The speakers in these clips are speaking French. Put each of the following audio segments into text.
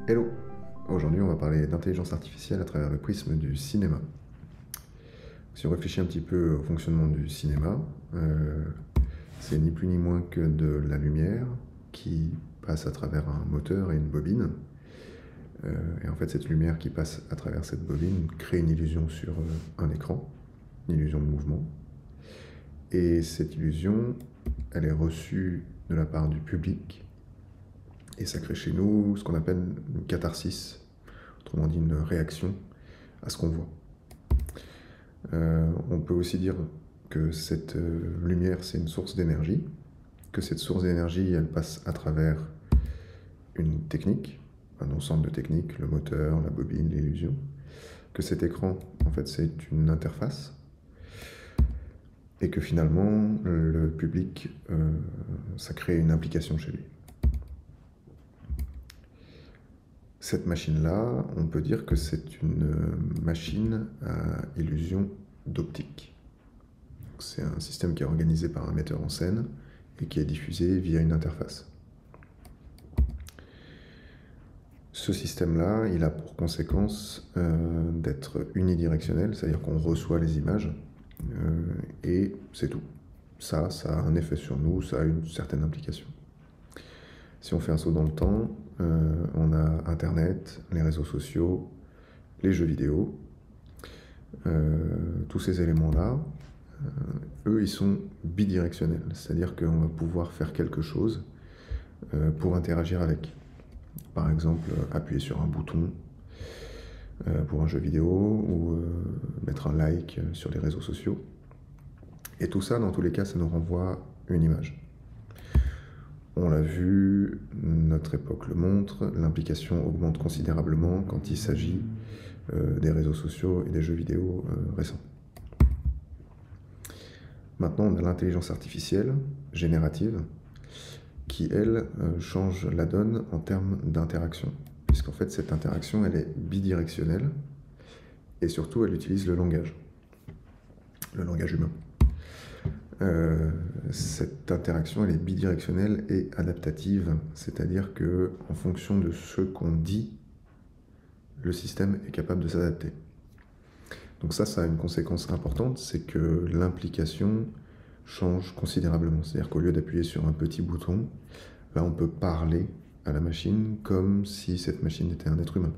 Hello! Aujourd'hui, on va parler d'intelligence artificielle à travers le prisme du cinéma. Si on réfléchit un petit peu au fonctionnement du cinéma, c'est ni plus ni moins que de la lumière qui passe à travers un moteur et une bobine. Et en fait, cette lumière qui passe à travers cette bobine crée une illusion sur un écran, une illusion de mouvement. Et cette illusion, elle est reçue de la part du public. Et ça crée chez nous ce qu'on appelle une catharsis, autrement dit une réaction à ce qu'on voit. On peut aussi dire que cette lumière, c'est une source d'énergie, que cette source d'énergie, elle passe à travers une technique, un ensemble de techniques, le moteur, la bobine, l'illusion, que cet écran, en fait, c'est une interface, et que finalement, le public, ça crée une implication chez lui. Cette machine-là, on peut dire que c'est une machine à illusion d'optique. C'est un système qui est organisé par un metteur en scène et qui est diffusé via une interface. Ce système-là, il a pour conséquence d'être unidirectionnel, c'est-à-dire qu'on reçoit les images et c'est tout. Ça a un effet sur nous, ça a une certaine implication. Si on fait un saut dans le temps, on a Internet, les réseaux sociaux, les jeux vidéo. Tous ces éléments-là, eux, ils sont bidirectionnels. C'est-à-dire qu'on va pouvoir faire quelque chose pour interagir avec. Par exemple, appuyer sur un bouton pour un jeu vidéo ou mettre un like sur les réseaux sociaux. Et tout ça, dans tous les cas, ça nous renvoie une image. On l'a vu, notre époque le montre, l'implication augmente considérablement quand il s'agit des réseaux sociaux et des jeux vidéo récents. Maintenant, on a l'intelligence artificielle générative qui, elle, change la donne en termes d'interaction. Puisqu'en fait, cette interaction, elle est bidirectionnelle et surtout, elle utilise le langage humain. Cette interaction, elle est bidirectionnelle et adaptative, c'est-à-dire que en fonction de ce qu'on dit, le système est capable de s'adapter. Donc ça a une conséquence importante, c'est que l'implication change considérablement. C'est-à-dire qu'au lieu d'appuyer sur un petit bouton, là on peut parler à la machine comme si cette machine était un être humain.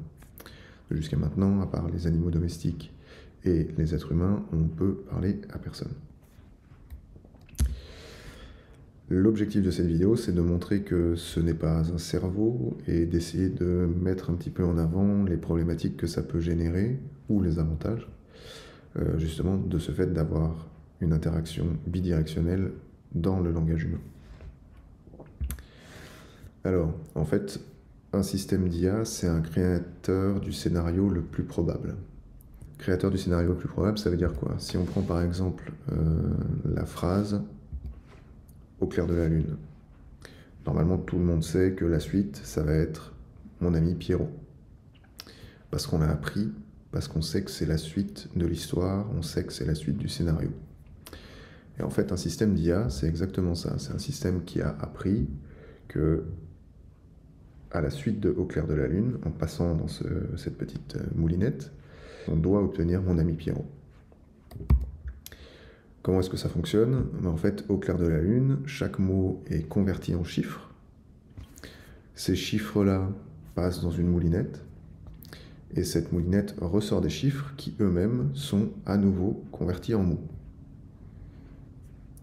Jusqu'à maintenant, à part les animaux domestiques et les êtres humains, on peut parler à personne. L'objectif de cette vidéo, c'est de montrer que ce n'est pas un cerveau et d'essayer de mettre un petit peu en avant les problématiques que ça peut générer ou les avantages, justement, de ce fait d'avoir une interaction bidirectionnelle dans le langage humain. Alors, en fait, un système d'IA, c'est un créateur du scénario le plus probable. Créateur du scénario le plus probable, ça veut dire quoi? Si on prend par exemple la phrase « Au clair de la lune », normalement tout le monde sait que la suite, ça va être « Mon ami Pierrot ». Parce qu'on l'a appris, parce qu'on sait que c'est la suite de l'histoire, on sait que c'est la suite du scénario. Et en fait, un système d'IA, c'est exactement ça. C'est un système qui a appris que, à la suite de Au clair de la lune, en passant dans cette petite moulinette, on doit obtenir Mon ami Pierrot. Comment est-ce que ça fonctionne? En fait, au clair de la lune, chaque mot est converti en chiffres. Ces chiffres-là passent dans une moulinette, et cette moulinette ressort des chiffres qui eux-mêmes sont à nouveau convertis en mots.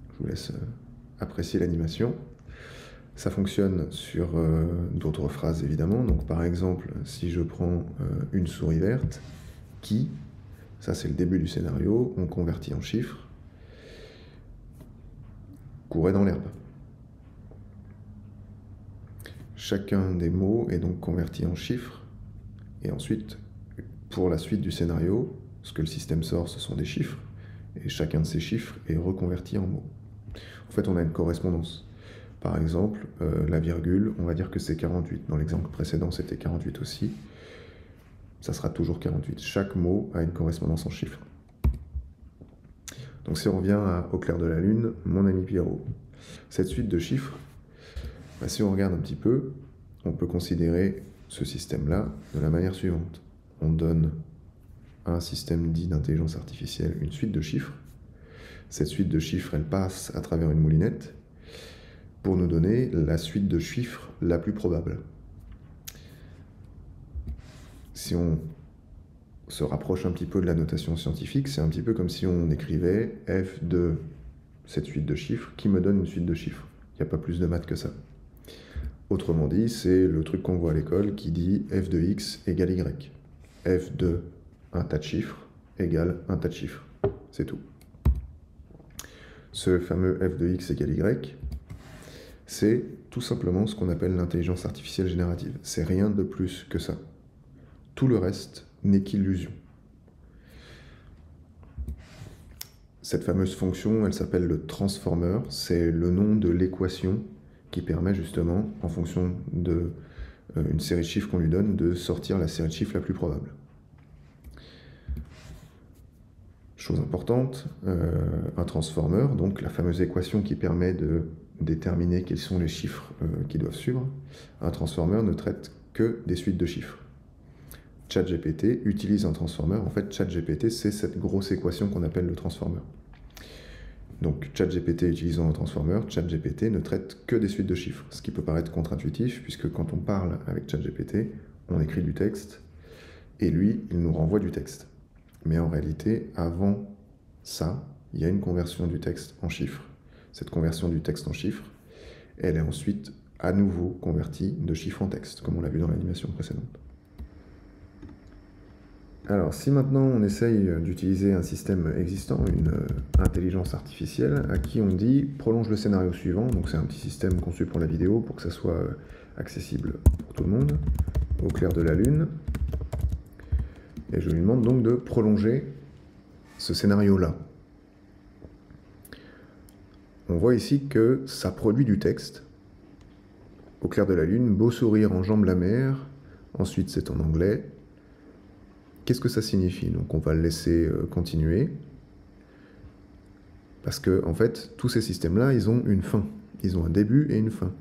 Je vous laisse apprécier l'animation. Ça fonctionne sur d'autres phrases évidemment. Donc par exemple, si je prends une souris verte, qui, ça c'est le début du scénario, on convertit en chiffres, courait dans l'herbe. Chacun des mots est donc converti en chiffres, et ensuite, pour la suite du scénario, ce que le système sort, ce sont des chiffres, et chacun de ces chiffres est reconverti en mots. En fait, on a une correspondance. Par exemple, la virgule, on va dire que c'est 48. Dans l'exemple précédent, c'était 48 aussi. Ça sera toujours 48. Chaque mot a une correspondance en chiffres. Donc si on revient à Au clair de la lune, Mon ami Pierrot. Cette suite de chiffres, si on regarde un petit peu, on peut considérer ce système-là de la manière suivante. On donne à un système dit d'intelligence artificielle une suite de chiffres. Cette suite de chiffres, elle passe à travers une moulinette pour nous donner la suite de chiffres la plus probable. Si on se rapproche un petit peu de la notation scientifique, c'est un petit peu comme si on écrivait f de cette suite de chiffres qui me donne une suite de chiffres. Il n'y a pas plus de maths que ça. Autrement dit, c'est le truc qu'on voit à l'école qui dit f de x égale y. F de un tas de chiffres égale un tas de chiffres. C'est tout. Ce fameux f de x égale y, c'est tout simplement ce qu'on appelle l'intelligence artificielle générative. C'est rien de plus que ça. Tout le reste n'est qu'illusion. Cette fameuse fonction, elle s'appelle le transformer. C'est le nom de l'équation qui permet justement, en fonction d'une série de chiffres qu'on lui donne, de sortir la série de chiffres la plus probable. Chose importante, un transformer, donc la fameuse équation qui permet de déterminer quels sont les chiffres qui doivent suivre, un transformer ne traite que des suites de chiffres. ChatGPT utilise un transformer. En fait, ChatGPT, c'est cette grosse équation qu'on appelle le transformer. Donc, ChatGPT utilisant un transformer, ChatGPT ne traite que des suites de chiffres, ce qui peut paraître contre-intuitif, puisque quand on parle avec ChatGPT, on écrit du texte, et lui, il nous renvoie du texte. Mais en réalité, avant ça, il y a une conversion du texte en chiffres. Cette conversion du texte en chiffres, elle est ensuite à nouveau convertie de chiffres en texte, comme on l'a vu dans l'animation précédente. Alors, si maintenant on essaye d'utiliser un système existant, une intelligence artificielle, à qui on dit « prolonge le scénario suivant », donc c'est un petit système conçu pour la vidéo, pour que ça soit accessible pour tout le monde, au clair de la lune, et je lui demande donc de prolonger ce scénario-là. On voit ici que ça produit du texte. Au clair de la lune, beau sourire enjambe la mer, ensuite c'est en anglais. Qu'est-ce que ça signifie? Donc on va le laisser continuer. Parce que, en fait, tous ces systèmes-là, ils ont une fin. Ils ont un début et une fin.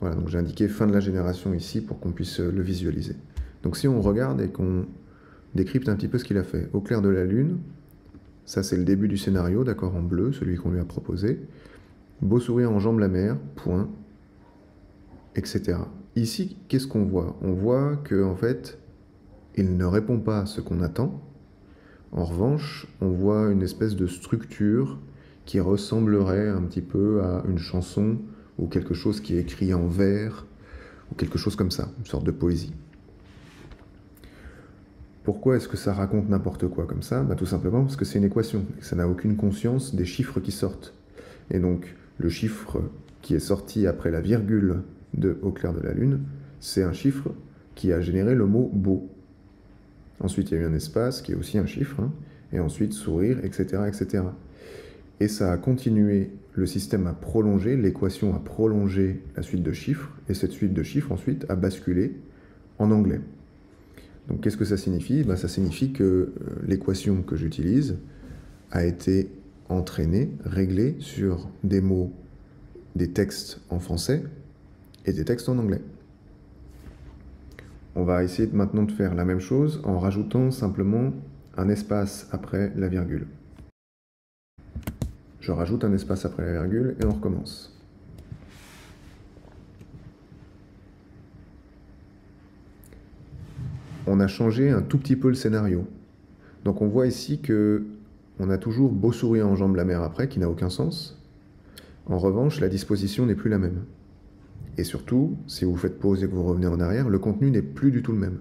Voilà, donc j'ai indiqué fin de la génération ici pour qu'on puisse le visualiser. Donc si on regarde et qu'on décrypte un petit peu ce qu'il a fait. Au clair de la lune, ça c'est le début du scénario, d'accord, en bleu, celui qu'on lui a proposé. Beau sourire enjambe la mer, point, etc. Ici, qu'est-ce qu'on voit? On voit que, en fait, il ne répond pas à ce qu'on attend. En revanche, on voit une espèce de structure qui ressemblerait un petit peu à une chanson ou quelque chose qui est écrit en vers ou quelque chose comme ça, une sorte de poésie. Pourquoi est-ce que ça raconte n'importe quoi comme ça? Tout simplement parce que c'est une équation et que ça n'a aucune conscience des chiffres qui sortent. Et donc, le chiffre qui est sorti après la virgule de au clair de la lune, c'est un chiffre qui a généré le mot beau. Ensuite, il y a eu un espace qui est aussi un chiffre, hein, et ensuite sourire, etc., etc. Et ça a continué, le système a prolongé, l'équation a prolongé la suite de chiffres, et cette suite de chiffres ensuite a basculé en anglais. Donc qu'est-ce que ça signifie? Ça signifie que l'équation que j'utilise a été entraînée, réglée sur des mots, des textes en français et des textes en anglais. On va essayer maintenant de faire la même chose en rajoutant simplement un espace après la virgule. Je rajoute un espace après la virgule et on recommence. On a changé un tout petit peu le scénario. Donc on voit ici que on a toujours beau sourire enjambe la mer après, qui n'a aucun sens. En revanche, la disposition n'est plus la même. Et surtout, si vous faites pause et que vous revenez en arrière, le contenu n'est plus du tout le même.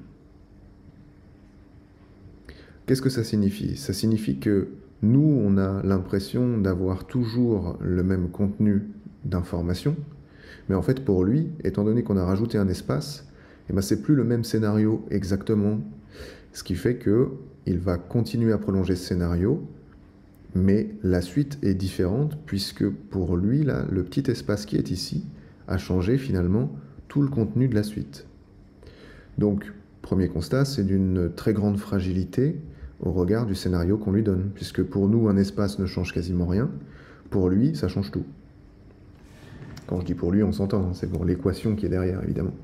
Qu'est-ce que ça signifie? Ça signifie que nous, on a l'impression d'avoir toujours le même contenu d'information, mais en fait, pour lui, étant donné qu'on a rajouté un espace, c'est plus le même scénario exactement. Ce qui fait qu'il va continuer à prolonger ce scénario, mais la suite est différente, puisque pour lui, là, le petit espace qui est ici a changé finalement tout le contenu de la suite. Donc, premier constat, c'est d'une très grande fragilité au regard du scénario qu'on lui donne, puisque pour nous, un espace ne change quasiment rien, pour lui, ça change tout. Quand je dis pour lui, on s'entend, c'est pour l'équation qui est derrière, évidemment.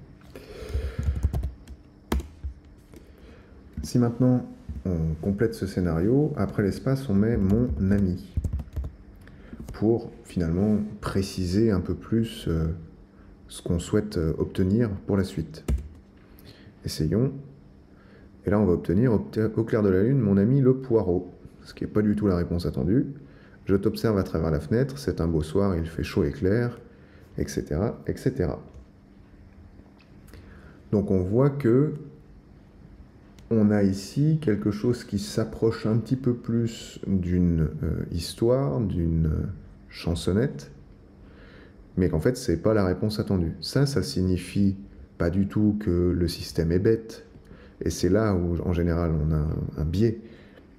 Si maintenant on complète ce scénario, après l'espace on met mon ami, pour finalement préciser un peu plus ce qu'on souhaite obtenir pour la suite. Essayons. Et là on va obtenir, au clair de la lune, mon ami le poireau, ce qui n'est pas du tout la réponse attendue. Je t'observe à travers la fenêtre, c'est un beau soir, il fait chaud et clair, etc., etc. Donc on voit que on a ici quelque chose qui s'approche un petit peu plus d'une histoire, d'une chansonnette, mais qu'en fait, c'est pas la réponse attendue. Ça signifie pas du tout que le système est bête, et c'est là où, en général, on a un biais.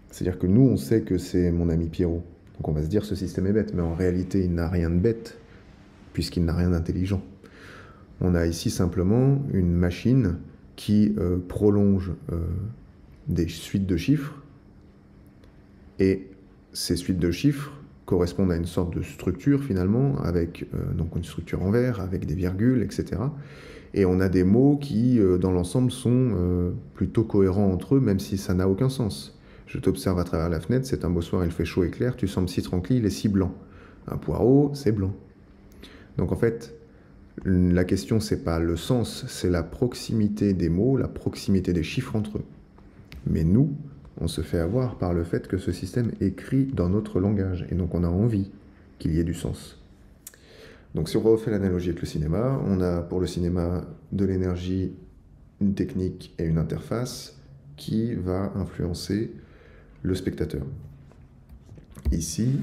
C'est-à-dire que nous, on sait que c'est mon ami Pierrot, donc on va se dire ce système est bête, mais en réalité, il n'a rien de bête, puisqu'il n'a rien d'intelligent. On a ici simplement une machine qui prolonge des suites de chiffres, et ces suites de chiffres correspondent à une sorte de structure finalement, avec donc une structure en vers, avec des virgules, etc. Et on a des mots qui, dans l'ensemble, sont plutôt cohérents entre eux, même si ça n'a aucun sens. Je t'observe à travers la fenêtre, c'est un beau soir, il fait chaud et clair, tu sembles si tranquille, il est si blanc. Un poireau, c'est blanc. Donc en fait, la question, c'est pas le sens, c'est la proximité des mots, la proximité des chiffres entre eux. Mais nous, on se fait avoir par le fait que ce système écrit dans notre langage, et donc on a envie qu'il y ait du sens. Donc si on refait l'analogie avec le cinéma, on a pour le cinéma de l'énergie, une technique et une interface qui va influencer le spectateur. Ici,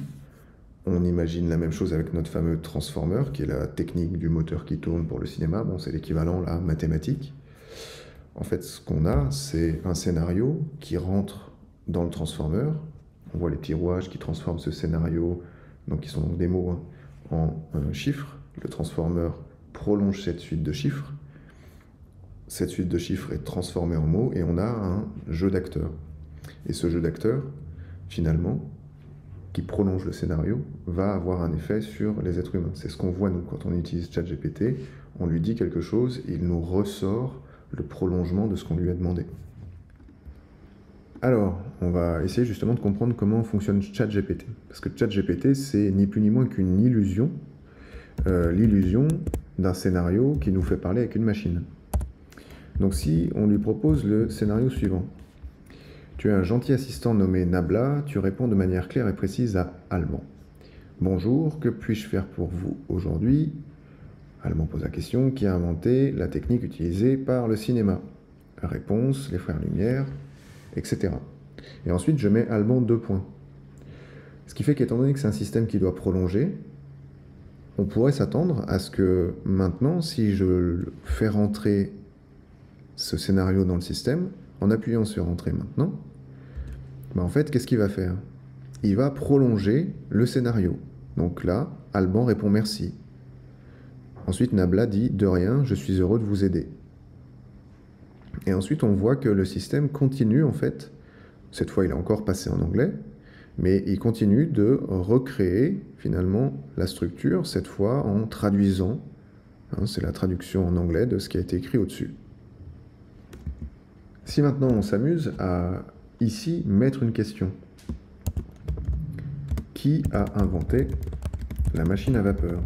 on imagine la même chose avec notre fameux transformer, qui est la technique du moteur qui tourne pour le cinéma. Bon, c'est l'équivalent là, mathématique. En fait, ce qu'on a, c'est un scénario qui rentre dans le transformer. On voit les petits rouages qui transforment ce scénario, donc qui sont donc des mots, en chiffres. Le transformer prolonge cette suite de chiffres. Cette suite de chiffres est transformée en mots et on a un jeu d'acteurs. Et ce jeu d'acteurs, finalement, qui prolonge le scénario, va avoir un effet sur les êtres humains. C'est ce qu'on voit, nous, quand on utilise ChatGPT. On lui dit quelque chose, il nous ressort le prolongement de ce qu'on lui a demandé. Alors, on va essayer justement de comprendre comment fonctionne ChatGPT. Parce que ChatGPT, c'est ni plus ni moins qu'une illusion, l'illusion d'un scénario qui nous fait parler avec une machine. Donc si on lui propose le scénario suivant, tu as un gentil assistant nommé Nabla, tu réponds de manière claire et précise à Alban. Bonjour, que puis-je faire pour vous aujourd'hui ? Alban pose la question, qui a inventé la technique utilisée par le cinéma ? Réponse, les frères Lumière, etc. Et ensuite, je mets Alban 2 points. Ce qui fait qu'étant donné que c'est un système qui doit prolonger, on pourrait s'attendre à ce que maintenant, si je fais rentrer ce scénario dans le système, en appuyant sur Entrer maintenant, en fait, qu'est-ce qu'il va faire ? Il va prolonger le scénario. Donc là, Alban répond merci. Ensuite, Nabla dit « De rien, je suis heureux de vous aider ». Et ensuite, on voit que le système continue, en fait, cette fois il est encore passé en anglais, mais il continue de recréer, finalement, la structure, cette fois en traduisant, c'est la traduction en anglais de ce qui a été écrit au-dessus. Si maintenant on s'amuse à, ici, mettre une question. Qui a inventé la machine à vapeur ?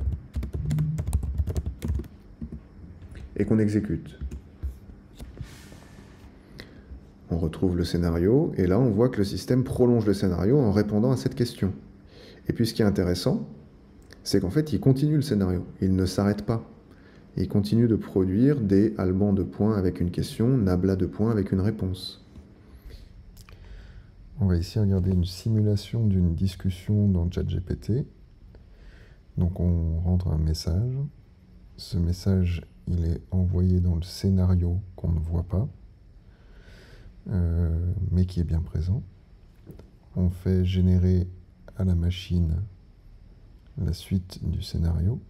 Et qu'on exécute. On retrouve le scénario, et là on voit que le système prolonge le scénario en répondant à cette question. Et puis ce qui est intéressant, c'est qu'en fait il continue le scénario, il ne s'arrête pas. Il continue de produire des Alban de points avec une question, Nabla de points avec une réponse. On va ici regarder une simulation d'une discussion dans ChatGPT. Donc on rentre un message. Ce message, il est envoyé dans le scénario qu'on ne voit pas, mais qui est bien présent. On fait générer à la machine la suite du scénario.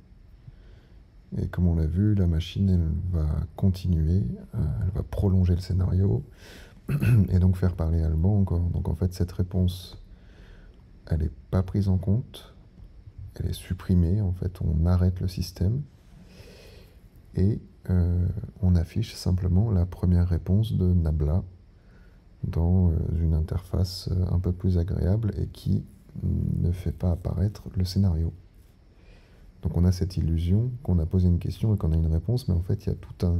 Et comme on l'a vu, la machine, elle va continuer, elle va prolonger le scénario et donc faire parler Alban encore. Donc en fait, cette réponse, elle n'est pas prise en compte, elle est supprimée. En fait, on arrête le système et on affiche simplement la première réponse de Nabla. dans une interface un peu plus agréable et qui ne fait pas apparaître le scénario. Donc on a cette illusion qu'on a posé une question et qu'on a une réponse, mais en fait il y a tout un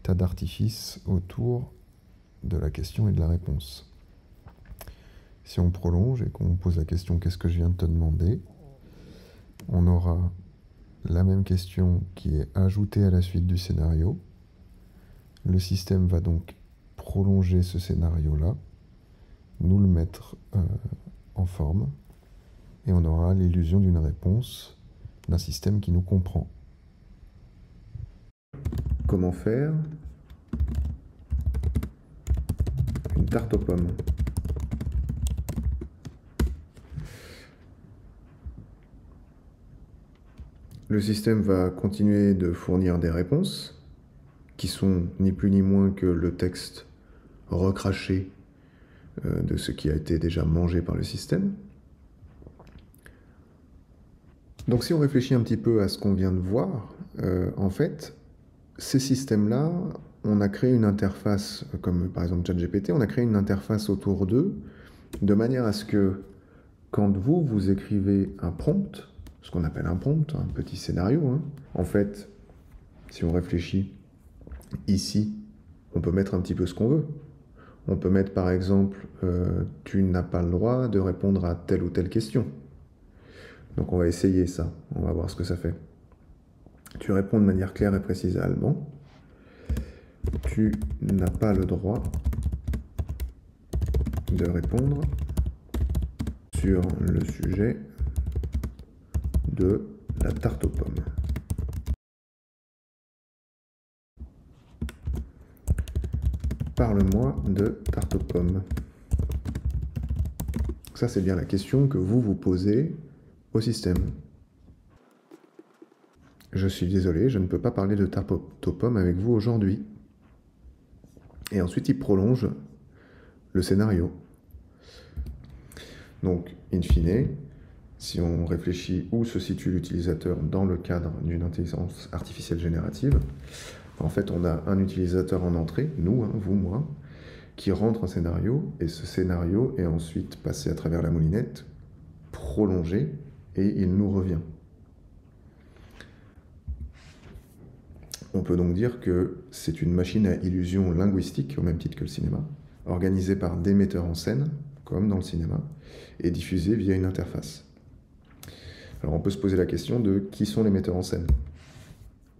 tas d'artifices autour de la question et de la réponse. Si on prolonge et qu'on pose la question « Qu'est-ce que je viens de te demander ?», on aura la même question qui est ajoutée à la suite du scénario. Le système va donc prolonger ce scénario-là, nous le mettre en forme, et on aura l'illusion d'une réponse d'un système qui nous comprend. Comment faire une tarte aux pommes? Le système va continuer de fournir des réponses qui sont ni plus ni moins que le texte recraché de ce qui a été déjà mangé par le système. Donc si on réfléchit un petit peu à ce qu'on vient de voir, en fait, ces systèmes-là, on a créé une interface, comme par exemple ChatGPT, on a créé une interface autour d'eux, de manière à ce que quand vous écrivez un prompt, ce qu'on appelle un prompt, un petit scénario, hein, en fait, si on réfléchit ici, on peut mettre un petit peu ce qu'on veut. On peut mettre par exemple, tu n'as pas le droit de répondre à telle ou telle question. Donc on va essayer ça, on va voir ce que ça fait. Tu réponds de manière claire et précise à Alban. Tu n'as pas le droit de répondre sur le sujet de la tarte aux pommes. Parle-moi de tarte aux pommes. Ça, c'est bien la question que vous posez au système. Je suis désolé, je ne peux pas parler de tarte aux pommes avec vous aujourd'hui. Et ensuite, il prolonge le scénario. Donc, in fine, si on réfléchit où se situe l'utilisateur dans le cadre d'une intelligence artificielle générative, en fait, on a un utilisateur en entrée, nous, hein, vous, moi, qui rentre un scénario, et ce scénario est ensuite passé à travers la moulinette, prolongé, et il nous revient. On peut donc dire que c'est une machine à illusion linguistique, au même titre que le cinéma, organisée par des metteurs en scène, comme dans le cinéma, et diffusée via une interface. Alors on peut se poser la question de qui sont les metteurs en scène.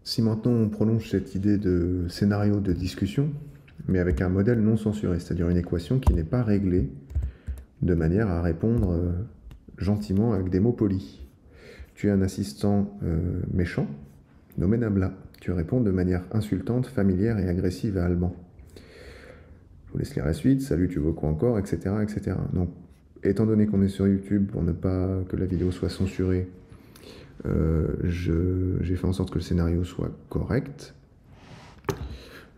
Si maintenant on prolonge cette idée de scénario de discussion, mais avec un modèle non censuré, c'est-à-dire une équation qui n'est pas réglée de manière à répondre gentiment avec des mots polis. Tu es un assistant méchant, nommé Nabla. Tu réponds de manière insultante, familière et agressive à Alban. Je vous laisse lire la suite. Salut, tu veux quoi encore, etc., etc. Donc, étant donné qu'on est sur YouTube, pour ne pas que la vidéo soit censurée, j'ai fait en sorte que le scénario soit correct.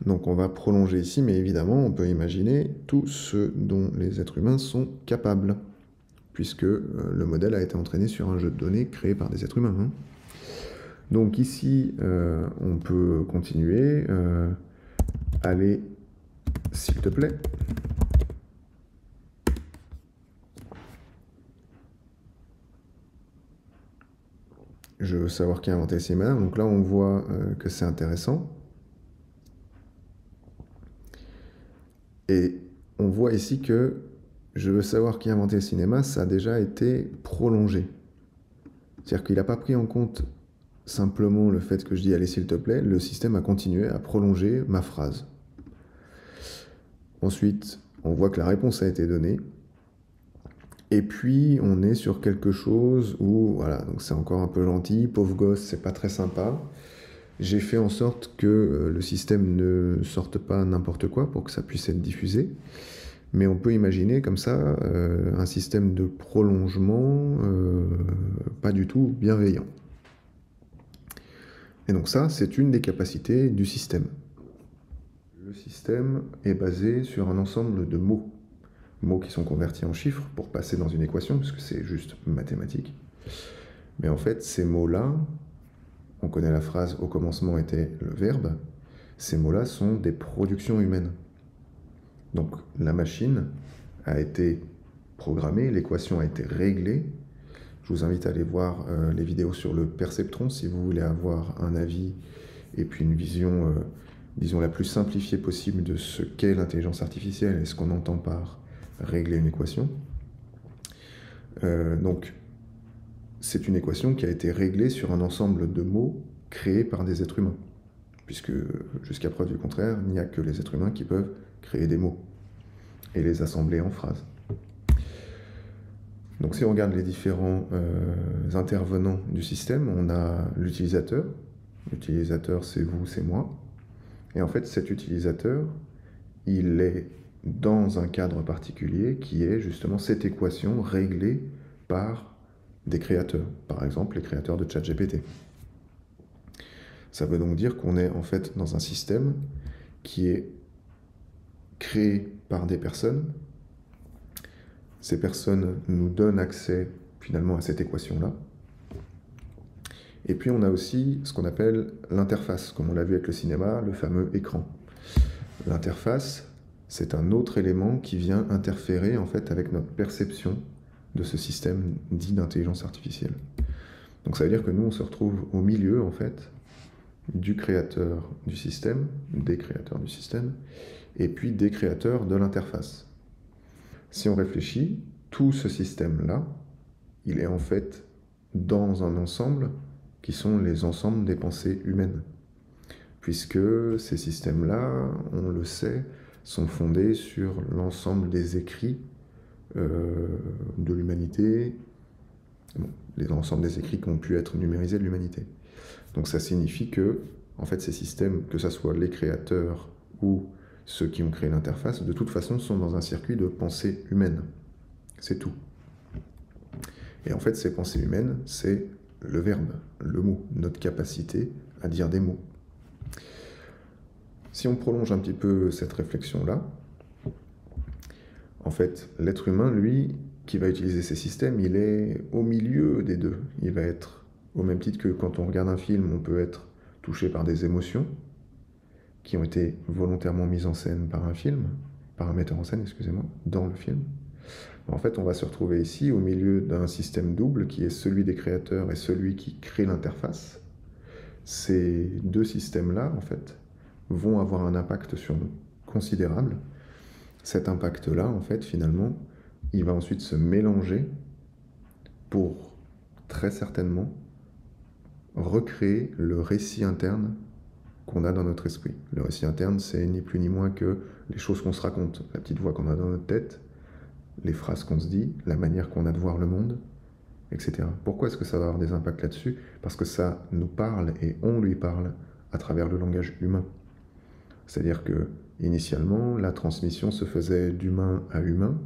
Donc on va prolonger ici, mais évidemment, on peut imaginer tout ce dont les êtres humains sont capables, puisque le modèle a été entraîné sur un jeu de données créé par des êtres humains. Hein. Donc ici, on peut continuer. Allez, s'il te plaît. Je veux savoir qui a inventé le cinéma. Donc là, on voit que c'est intéressant. Et on voit ici que je veux savoir qui a inventé le cinéma, ça a déjà été prolongé. C'est-à-dire qu'il n'a pas pris en compte simplement le fait que je dis allez s'il te plaît, le système a continué à prolonger ma phrase. Ensuite, on voit que la réponse a été donnée. Et puis, on est sur quelque chose où, voilà, donc c'est encore un peu gentil, pauvre gosse, c'est pas très sympa. J'ai fait en sorte que le système ne sorte pas n'importe quoi pour que ça puisse être diffusé. Mais on peut imaginer comme ça un système de prolongement pas du tout bienveillant. Et donc ça, c'est une des capacités du système. Le système est basé sur un ensemble de mots. Mots qui sont convertis en chiffres pour passer dans une équation, puisque c'est juste mathématique. Mais en fait, ces mots-là, on connaît la phrase « au commencement était le verbe », ces mots-là sont des productions humaines. Donc la machine a été programmée, l'équation a été réglée. Je vous invite à aller voir les vidéos sur le perceptron si vous voulez avoir un avis et puis une vision, disons, la plus simplifiée possible de ce qu'est l'intelligence artificielle et ce qu'on entend par régler une équation. Donc, c'est une équation qui a été réglée sur un ensemble de mots créés par des êtres humains. Puisque, jusqu'à preuve du contraire, il n'y a que les êtres humains qui peuvent créer des mots et les assembler en phrases. Donc si on regarde les différents intervenants du système, on a l'utilisateur. L'utilisateur, c'est vous, c'est moi. Et en fait, cet utilisateur, il est dans un cadre particulier qui est justement cette équation réglée par des créateurs. Par exemple, les créateurs de ChatGPT. Ça veut donc dire qu'on est en fait dans un système qui est créé par des personnes. Ces personnes nous donnent accès finalement à cette équation-là. Et puis on a aussi ce qu'on appelle l'interface, comme on l'a vu avec le cinéma, le fameux écran. L'interface, c'est un autre élément qui vient interférer en fait avec notre perception de ce système dit d'intelligence artificielle. Donc ça veut dire que nous on se retrouve au milieu en fait du créateur du système, des créateurs du système, et puis des créateurs de l'interface. Si on réfléchit, tout ce système-là, il est en fait dans un ensemble qui sont les ensembles des pensées humaines. Puisque ces systèmes-là, on le sait, sont fondés sur l'ensemble des écrits de l'humanité, l'ensemble des écrits qui ont pu être numérisés de l'humanité. Donc ça signifie que, en fait, ces systèmes, que ce soit les créateurs ou ceux qui ont créé l'interface, de toute façon, sont dans un circuit de pensée humaine. C'est tout. Et en fait, ces pensées humaines, c'est le verbe, le mot, notre capacité à dire des mots. Si on prolonge un petit peu cette réflexion-là, en fait, l'être humain, lui, qui va utiliser ces systèmes, il est au milieu des deux. Il va être, au même titre que quand on regarde un film, on peut être touché par des émotions qui ont été volontairement mises en scène par un metteur en scène, excusez-moi, dans le film. En fait, on va se retrouver ici au milieu d'un système double qui est celui des créateurs et celui qui crée l'interface. Ces deux systèmes-là, en fait, vont avoir un impact sur nous considérable. Cet impact-là, en fait, finalement, il va ensuite se mélanger pour, très certainement, recréer le récit interne qu'on a dans notre esprit. Le récit interne, c'est ni plus ni moins que les choses qu'on se raconte, la petite voix qu'on a dans notre tête, les phrases qu'on se dit, la manière qu'on a de voir le monde, etc. Pourquoi est-ce que ça va avoir des impacts là-dessus? Parce que ça nous parle et on lui parle à travers le langage humain. C'est-à-dire que, initialement, la transmission se faisait d'humain à humain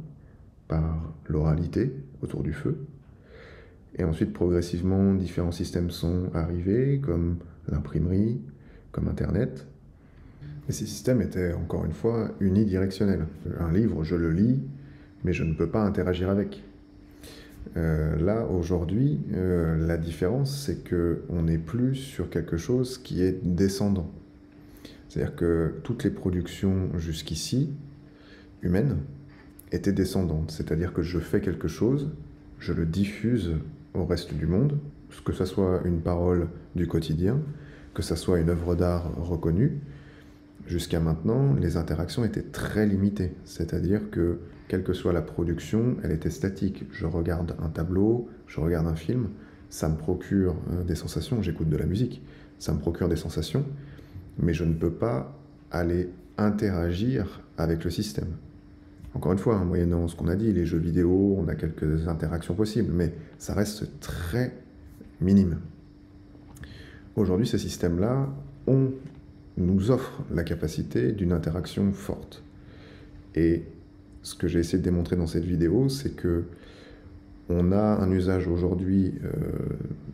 par l'oralité autour du feu. Et ensuite, progressivement, différents systèmes sont arrivés, comme l'imprimerie, comme Internet. Et ces systèmes étaient, encore une fois, unidirectionnels. Un livre, je le lis, mais je ne peux pas interagir avec. Là, aujourd'hui, la différence, c'est qu'on n'est plus sur quelque chose qui est descendant. C'est-à-dire que toutes les productions jusqu'ici, humaines, étaient descendantes. C'est-à-dire que je fais quelque chose, je le diffuse au reste du monde, que ce soit une parole du quotidien, que ce soit une œuvre d'art reconnue. Jusqu'à maintenant, les interactions étaient très limitées. C'est-à-dire que, quelle que soit la production, elle était statique. Je regarde un tableau, je regarde un film, ça me procure des sensations, j'écoute de la musique, ça me procure des sensations, mais je ne peux pas aller interagir avec le système. Encore une fois, moyennant ce qu'on a dit, les jeux vidéo, on a quelques interactions possibles, mais ça reste très minime. Aujourd'hui, ces systèmes-là nous offrent la capacité d'une interaction forte. Et ce que j'ai essayé de démontrer dans cette vidéo, c'est que on a un usage aujourd'hui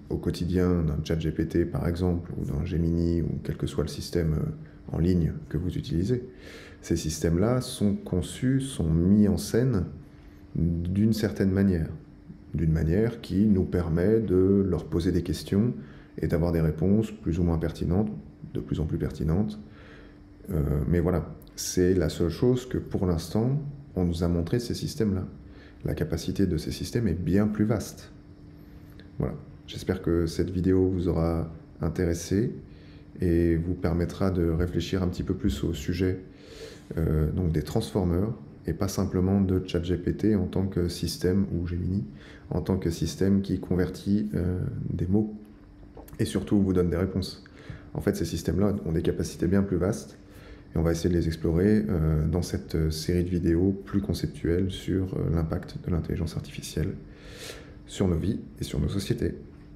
au quotidien d'un ChatGPT par exemple, ou d'un Gemini, ou quel que soit le système en ligne que vous utilisez. Ces systèmes-là sont conçus, sont mis en scène d'une certaine manière qui nous permet de leur poser des questions et d'avoir des réponses plus ou moins pertinentes, de plus en plus pertinentes. Mais voilà, c'est la seule chose que pour l'instant, on nous a montré de ces systèmes-là. La capacité de ces systèmes est bien plus vaste. Voilà. J'espère que cette vidéo vous aura intéressé et vous permettra de réfléchir un petit peu plus au sujet donc des transformers et pas simplement de ChatGPT en tant que système, ou Gemini, en tant que système qui convertit des mots et surtout vous donne des réponses. En fait, ces systèmes-là ont des capacités bien plus vastes et on va essayer de les explorer dans cette série de vidéos plus conceptuelles sur l'impact de l'intelligence artificielle sur nos vies et sur nos sociétés.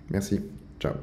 Merci, ciao.